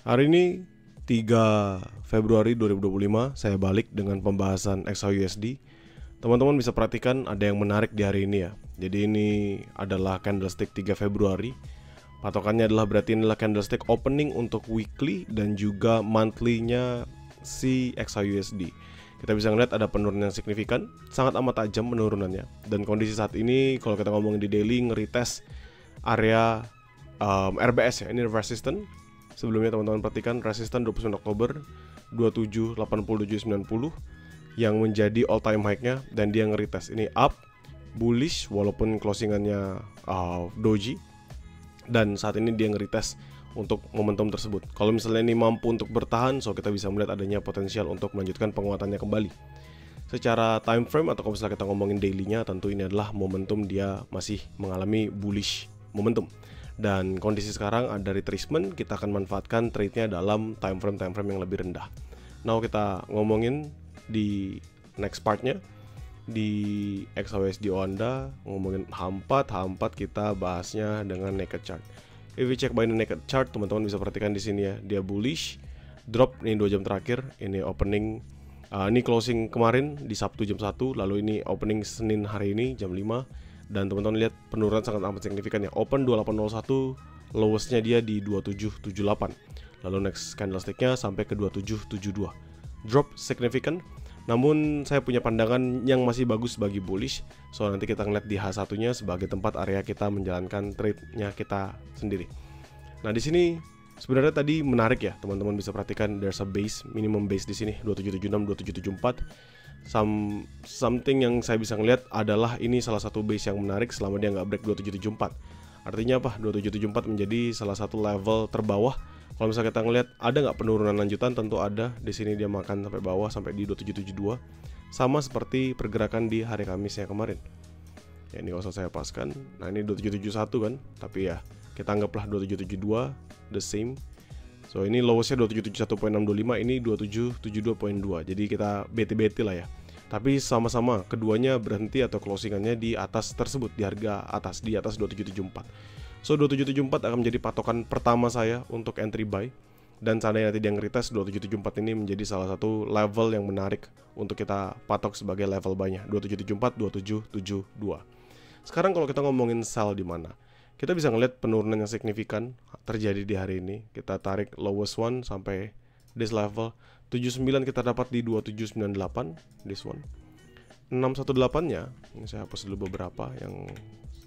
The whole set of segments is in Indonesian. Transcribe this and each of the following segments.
Hari ini 3 Februari 2025 saya balik dengan pembahasan XAUUSD. Teman-teman bisa perhatikan ada yang menarik di hari ini ya. Jadi ini adalah candlestick 3 Februari. Patokannya adalah berarti inilah candlestick opening untuk weekly dan juga monthly-nya si XAUUSD. Kita bisa ngeliat ada penurunan yang signifikan, sangat amat tajam penurunannya. Dan kondisi saat ini kalau kita ngomongin di daily nge-retest area RBS ya, ini resistant. Sebelumnya teman-teman perhatikan resistan 29 Oktober 27.87.90 yang menjadi all time high-nya, dan dia nge-retest ini up bullish walaupun closingannya doji, dan saat ini dia nge-retest untuk momentum tersebut. Kalau misalnya ini mampu untuk bertahan, so kita bisa melihat adanya potensial untuk melanjutkan penguatannya kembali. Secara time frame atau kalau misalnya kita ngomongin daily-nya, tentu ini adalah momentum dia masih mengalami bullish momentum. Dan kondisi sekarang ada retracement, kita akan manfaatkan trade-nya dalam time frame yang lebih rendah. Now kita ngomongin di next part-nya di XAUUSD Oanda, ngomongin H4 kita bahasnya dengan naked chart. If we check by the naked chart, teman-teman bisa perhatikan di sini ya, dia bullish, drop ini 2 jam terakhir, ini opening ini closing kemarin di Sabtu jam 1, lalu ini opening Senin hari ini jam 5. Dan teman-teman lihat penurunan sangat amat signifikan ya. Open 2801, lowestnya dia di 2778. Lalu next candlesticknya sampai ke 2772. Drop signifikan. Namun saya punya pandangan yang masih bagus bagi bullish. So nanti kita ngeliat di H1-nya sebagai tempat area kita menjalankan trade-nya kita sendiri. Nah di sini sebenarnya tadi menarik ya, teman-teman bisa perhatikan there's a base, minimum base di sini 2776, 2774. Something yang saya bisa ngelihat adalah ini salah satu base yang menarik selama dia nggak break 2774. Artinya apa? 2774 menjadi salah satu level terbawah. Kalau misalnya kita ngelihat ada nggak penurunan lanjutan, tentu ada. Di sini dia makan sampai bawah sampai di 2772. Sama seperti pergerakan di hari Kamis yang kemarin. Ya ini kalau saya paskan. Nah ini 2771 kan. Tapi ya kita anggaplah 2772 the same. So ini lowestnya 2771.625, ini 2772.2. Jadi kita beti-beti lah ya. Tapi sama-sama keduanya berhenti atau closingannya di atas tersebut, di harga atas, di atas 2774. So 2774 akan menjadi patokan pertama saya untuk entry buy. Dan seandainya nanti dia nge-retest 2774 ini menjadi salah satu level yang menarik untuk kita patok sebagai level buy-nya, 2774, 2772. Sekarang kalau kita ngomongin sell di mana? Kita bisa ngelihat penurunan yang signifikan terjadi di hari ini. Kita tarik lowest one sampai this level 79, kita dapat di 2798, this one. 618-nya, ini saya hapus dulu beberapa yang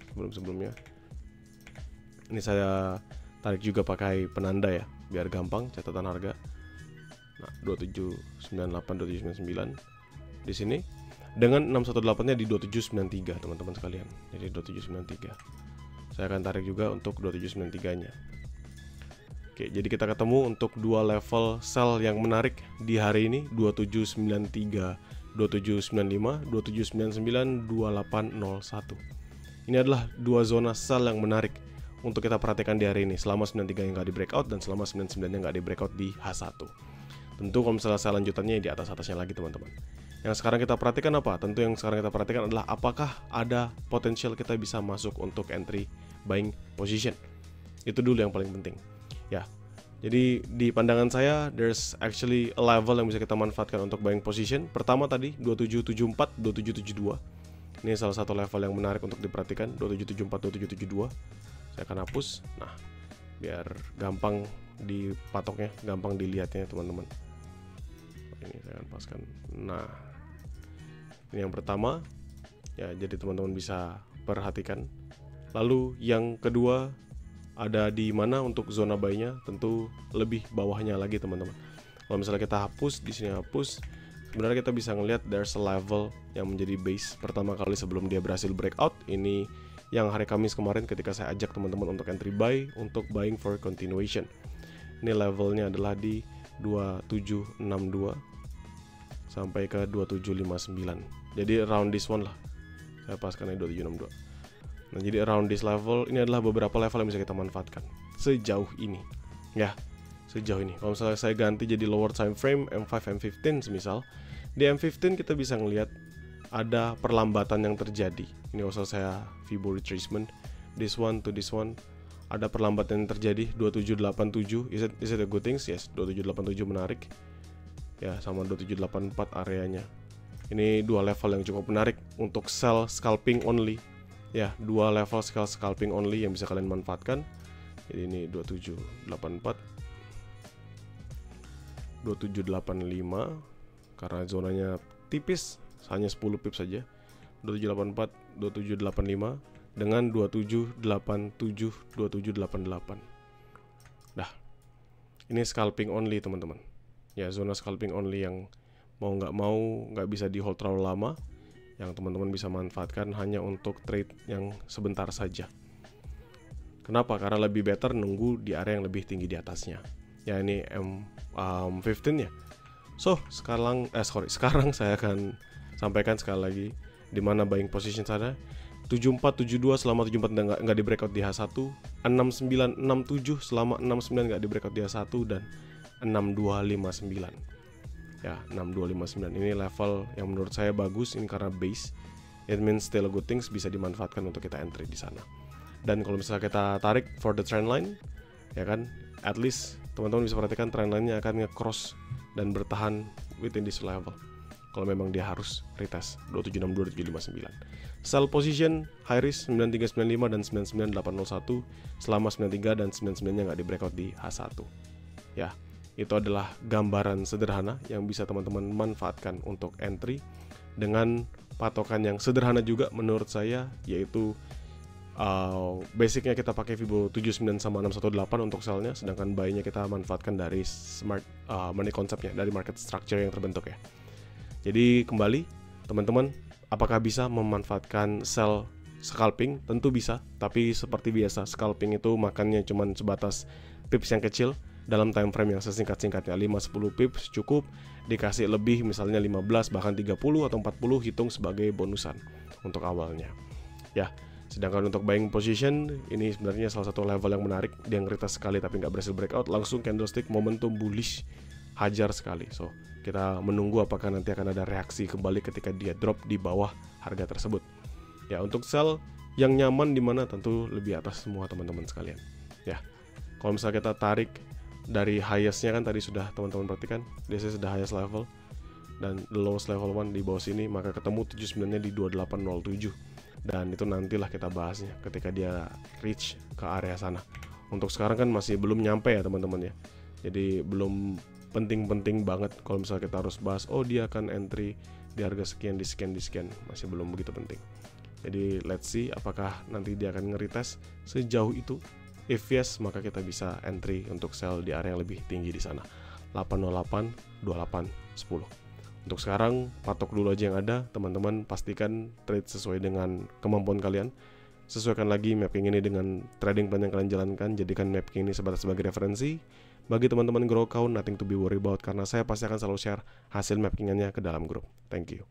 sebelum-sebelumnya. Ini saya tarik juga pakai penanda ya, biar gampang catatan harga. Nah, 2798, 2799 di sini. Dengan 618-nya di 2793, teman-teman sekalian. Jadi 2793. Saya akan tarik juga untuk 2793-nya. Oke, jadi kita ketemu untuk dua level sell yang menarik di hari ini, 2793, 2795, 2799, 2801. Ini adalah dua zona sell yang menarik untuk kita perhatikan di hari ini, selama 93 yang nggak di breakout dan selama 99 yang nggak di breakout di H1. Tentu kalau misalnya sell lanjutannya di atas-atasnya lagi, teman-teman. Yang sekarang kita perhatikan apa? Tentu yang sekarang kita perhatikan adalah apakah ada potensial kita bisa masuk untuk entry buying position. Itu dulu yang paling penting. Ya. Jadi di pandangan saya there's actually a level yang bisa kita manfaatkan untuk buying position. Pertama tadi 2774, 2772. Ini salah satu level yang menarik untuk diperhatikan, 2774, 2772. Saya akan hapus. Nah, biar gampang dipatoknya, gampang dilihatnya teman-teman. Ini saya akan paskan. Nah, ini yang pertama ya, jadi teman-teman bisa perhatikan. Lalu yang kedua ada di mana untuk zona buy-nya, tentu lebih bawahnya lagi teman-teman. Kalau misalnya kita hapus, di sini hapus, sebenarnya kita bisa ngelihat there's a level yang menjadi base pertama kali sebelum dia berhasil breakout. Ini yang hari Kamis kemarin ketika saya ajak teman-teman untuk entry buy, untuk buying for continuation. Ini levelnya adalah di 2762 sampai ke 2759. Jadi around this one lah. Saya paskan di 2762. Nah, jadi around this level ini adalah beberapa level yang bisa kita manfaatkan sejauh ini. Ya, sejauh ini. Kalau misalnya saya ganti jadi lower time frame M5 M15 semisal, di M15 kita bisa ngelihat ada perlambatan yang terjadi. Ini kalau saya Fibo retracement, this one to this one, ada perlambatan yang terjadi 2787. Is it a good thing? Yes, 2787 menarik. Ya, sama 2784 areanya. Ini dua level yang cukup menarik untuk sell scalping only. Ya, dua level scalping only yang bisa kalian manfaatkan. Jadi ini 2784, 2785 karena zonanya tipis, hanya 10 pips saja. 2784, 2785 dengan 2787, 2788. Nah, ini scalping only teman-teman. Ya, zona scalping only yang mau nggak bisa di hold terlalu lama, yang teman-teman bisa manfaatkan hanya untuk trade yang sebentar saja. Kenapa? Karena lebih better nunggu di area yang lebih tinggi di atasnya. Ya, ini M15 ya. So, sekarang saya akan sampaikan sekali lagi di mana buying position sana. 7472 selama 74 nggak di breakout di H1, 6967 selama 69 nggak di breakout di H1, dan 6259. Ya, 6259 ini level yang menurut saya bagus, ini karena base. It means still a good things, bisa dimanfaatkan untuk kita entry di sana. Dan kalau misalnya kita tarik for the trend line, ya kan, at least teman-teman bisa perhatikan trend line-nya akan nge-cross dan bertahan within this level. Kalau memang dia harus retest 2762, 2759. Sell position high risk 9395 dan 99801 selama 93 dan 99-nya nggak di breakout di H1. Ya, itu adalah gambaran sederhana yang bisa teman-teman manfaatkan untuk entry dengan patokan yang sederhana juga menurut saya, yaitu basicnya kita pakai Fibo 79 sama 618 untuk sellnya, sedangkan buy-nya kita manfaatkan dari smart money concept-nya, dari market structure yang terbentuk ya. Jadi kembali teman-teman, apakah bisa memanfaatkan sell scalping? Tentu bisa, tapi seperti biasa scalping itu makannya cuma sebatas pips yang kecil dalam time frame yang sesingkat-singkatnya. 5-10 pips cukup, dikasih lebih misalnya 15 bahkan 30 atau 40 hitung sebagai bonusan untuk awalnya. Ya, sedangkan untuk buying position ini sebenarnya salah satu level yang menarik. Dia ngeretest sekali tapi nggak berhasil breakout, langsung candlestick momentum bullish, hajar sekali. So kita menunggu apakah nanti akan ada reaksi kembali ketika dia drop di bawah harga tersebut. Ya, untuk sell yang nyaman di mana tentu lebih atas semua teman-teman sekalian. Ya, kalau misalnya kita tarik dari highest-nya kan tadi sudah teman-teman perhatikan, this is the highest level, dan the lowest level 1 di bawah sini, maka ketemu 79-nya di 2807. Dan itu nantilah kita bahasnya ketika dia reach ke area sana. Untuk sekarang kan masih belum nyampe ya teman-teman ya. Jadi belum penting-penting banget kalau misalnya kita harus bahas, oh dia akan entry di harga sekian, di sekian, masih belum begitu penting. Jadi let's see apakah nanti dia akan nge-retest sejauh itu. If yes, maka kita bisa entry untuk sell di area yang lebih tinggi di sana, 808, 28, 10. Untuk sekarang patok dulu aja yang ada, teman-teman pastikan trade sesuai dengan kemampuan kalian. Sesuaikan lagi mapping ini dengan trading plan yang kalian jalankan. Jadikan mapping ini sebatas sebagai referensi bagi teman-teman grow account, nothing to be worried about, karena saya pasti akan selalu share hasil mappingannya ke dalam grup. Thank you.